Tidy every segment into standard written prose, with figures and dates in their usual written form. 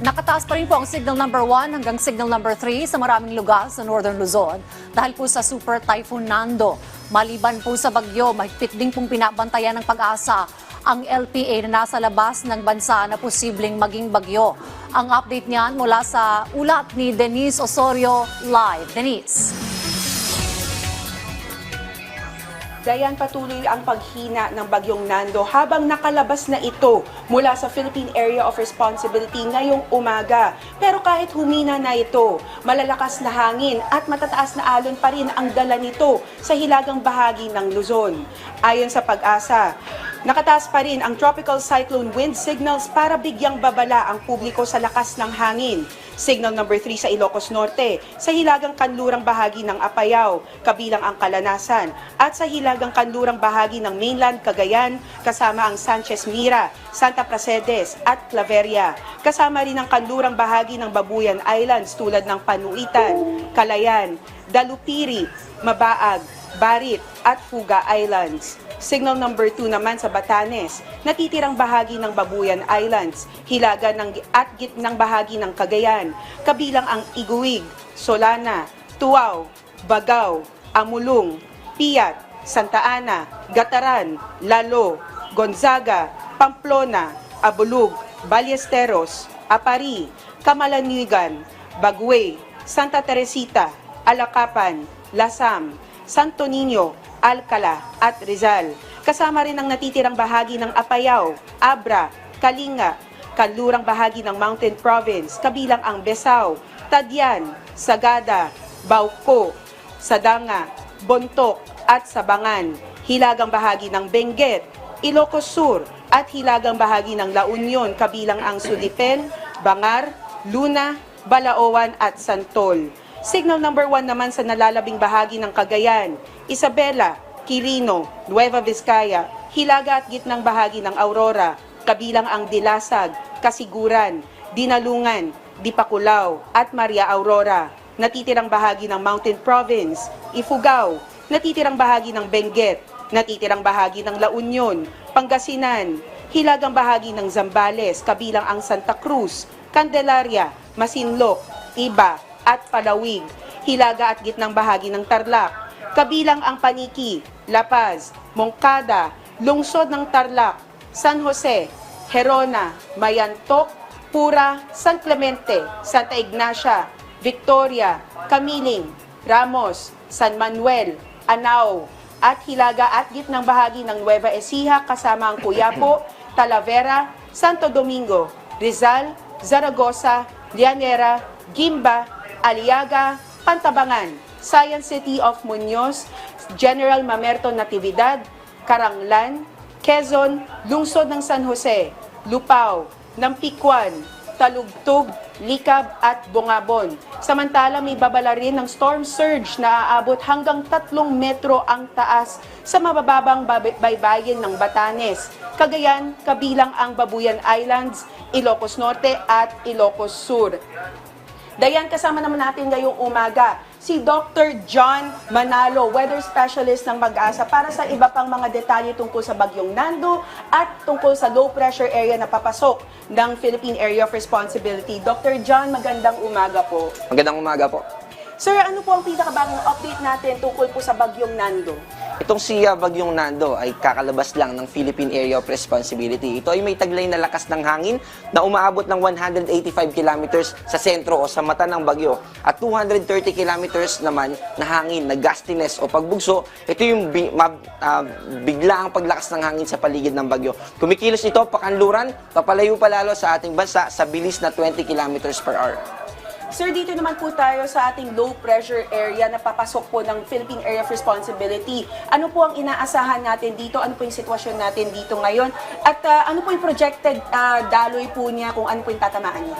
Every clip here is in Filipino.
Nakataas pa rin po ang signal number 1 hanggang signal number 3 sa maraming lugar sa Northern Luzon dahil po sa Super Typhoon Nando. Maliban po sa bagyo, mahigpit din pong pinabantayan ng Pag-asa ang LPA na nasa labas ng bansa na posibleng maging bagyo. Ang update niyan mula sa ulat ni Denise Osorio live. Denise. Dayan, patuloy ang paghina ng bagyong Nando habang nakalabas na ito mula sa Philippine Area of Responsibility ngayong umaga. Pero kahit humina na ito, malalakas na hangin at matataas na alon pa rin ang dala nito sa hilagang bahagi ng Luzon. Ayon sa Pag-asa, nakataas pa rin ang tropical cyclone wind signals para bigyang babala ang publiko sa lakas ng hangin. Signal number 3 sa Ilocos Norte, sa hilagang kanlurang bahagi ng Apayao, kabilang ang Kalanasan, at sa hilagang kanlurang bahagi ng mainland Cagayan, kasama ang Sanchez Mira, Santa Pracedes at Claveria. Kasama rin ang kanlurang bahagi ng Babuyan Islands tulad ng Panuitan, Calayan, Dalupiri, Mabaag, Barit at Fuga Islands. Signal number 2 naman sa Batanes, natitirang bahagi ng Babuyan Islands, hilaga at gitnang bahagi ng Cagayan, kabilang ang Iguig, Solana, Tuaw, Bagao, Amulung, Piat, Santa Ana, Gataran, Lalo, Gonzaga, Pamplona, Abulug, Ballesteros, Apari, Camalanigan, Bagwe, Santa Teresita, Alacapan, Lasam, Santo Niño, Alcala at Rizal. Kasama rin ang natitirang bahagi ng Apayao, Abra, Kalinga, kanlurang bahagi ng Mountain Province, kabilang ang Besao, Tadyan, Sagada, Bauco, Sadanga, Bontok at Sabangan, hilagang bahagi ng Benguet, Ilocos Sur at hilagang bahagi ng La Union, kabilang ang Sudipen, Bangar, Luna, Balaoan at Santol. Signal number 1 naman sa nalalabing bahagi ng Cagayan, Isabela, Quirino, Nueva Vizcaya, hilaga at gitnang bahagi ng Aurora, kabilang ang Dilasag, Kasiguran, Dinalungan, Dipakulaw at Maria Aurora. Natitirang bahagi ng Mountain Province, Ifugao, natitirang bahagi ng Benguet, natitirang bahagi ng La Union, Pangasinan, hilagang bahagi ng Zambales, kabilang ang Santa Cruz, Candelaria, Masinloc, Iba at Palawig, hilaga at gitnang bahagi ng Tarlac, kabilang ang Paniki, La Paz, Moncada, lungsod ng Tarlac, San Jose, Gerona, Mayantok, Pura, San Clemente, Santa Ignacia, Victoria, Camiling, Ramos, San Manuel, Anao, at hilaga at gitnang bahagi ng Nueva Ecija kasama ang Coyapo, Talavera, Santo Domingo, Rizal, Zaragoza, Llanera, Gimba, Aliaga, Pantabangan, Science City of Muñoz, General Mamerto Natividad, Caranglan, Quezon, Lungsod ng San Jose, Lupao, Nampikwan, Talugtog, Likab at Bungabon. Samantala may babala rin ng storm surge na aabot hanggang 3 metro ang taas sa mabababang baybayin ng Batanes, Cagayan, kabilang ang Babuyan Islands, Ilocos Norte at Ilocos Sur. Dayan, kasama naman natin ngayong umaga si Dr. John Manalo, weather specialist ng Pag-asa para sa iba pang mga detalye tungkol sa bagyong Nando at tungkol sa low pressure area na papasok ng Philippine Area of Responsibility. Dr. John, magandang umaga po. Magandang umaga po. Sir, ano po ang pinakabagong update natin tungkol po sa bagyong Nando? Itong si Bagyong Nando ay kakalabas lang ng Philippine Area of Responsibility. Ito ay may taglay na lakas ng hangin na umaabot ng 185 kilometers sa sentro o sa mata ng bagyo at 230 kilometers naman na hangin na gustiness o pagbugso. Ito yung bigla ang paglakas ng hangin sa paligid ng bagyo. Kumikilos ito pakanluran, papalayo palalo sa ating bansa sa bilis na 20 kilometers per hour. Sir, dito naman po tayo sa ating low pressure area na papasok po ng Philippine Area of Responsibility. Ano po ang inaasahan natin dito? Ano po yung sitwasyon natin dito ngayon? At ano po yung projected daloy po niya kung ano po yung tatamaan niya?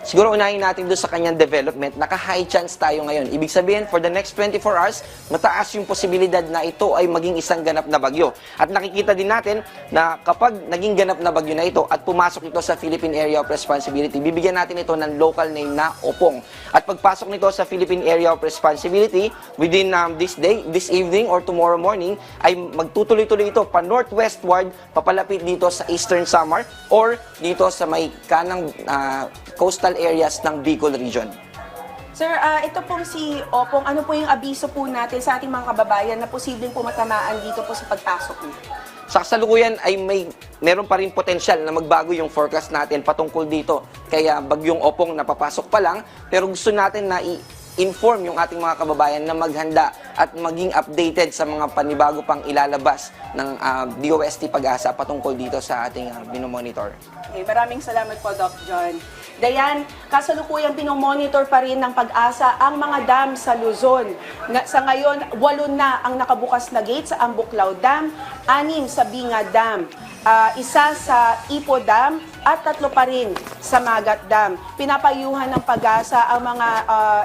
siguro unahin natin doon sa kanyang development. Naka-high chance tayo ngayon. Ibig sabihin, for the next 24 hours, mataas yung posibilidad na ito ay maging isang ganap na bagyo. At nakikita din natin na kapag naging ganap na bagyo na ito at pumasok ito sa Philippine Area of Responsibility, bibigyan natin ito ng local name na Opong. At pagpasok nito sa Philippine Area of Responsibility, within this day, this evening or tomorrow morning, ay magtutuloy-tuloy ito pa northwestward, papalapit dito sa Eastern Samar or dito sa may kanang coastal areas ng Bicol region. Sir, ito pong si Opong, ano po yung abiso po natin sa ating mga kababayan na posibleng pumatamaan dito po sa pagpasok niyo? Sa kasalukuyan ay meron pa rin potensyal na magbago yung forecast natin patungkol dito. Kaya bagyong Opong napapasok pa lang, pero gusto natin na inform yung ating mga kababayan na maghanda at maging updated sa mga panibago pang ilalabas ng DOST Pag-asa patungkol dito sa ating binomonitor. Okay, maraming salamat po, Doc John. Dayan, kasalukuyang binomonitor pa rin ng Pag-asa ang mga dam sa Luzon. Sa ngayon, 8 na ang nakabukas na gate sa Ambuklao Dam, 6 sa Binga Dam, 1 sa Ipo Dam, at 3 pa rin sa Magat Dam. Pinapayuhan ng Pag-asa ang mga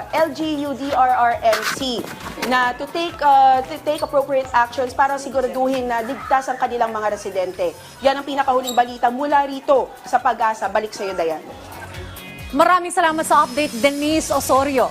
LGU, DRRMC na to take appropriate actions para siguraduhin na ligtas ang kanilang mga residente. Yan ang pinakahuling balita mula rito sa Pag-asa. Balik sa iyo, Dayan. Maraming salamat sa update, Denise Osorio.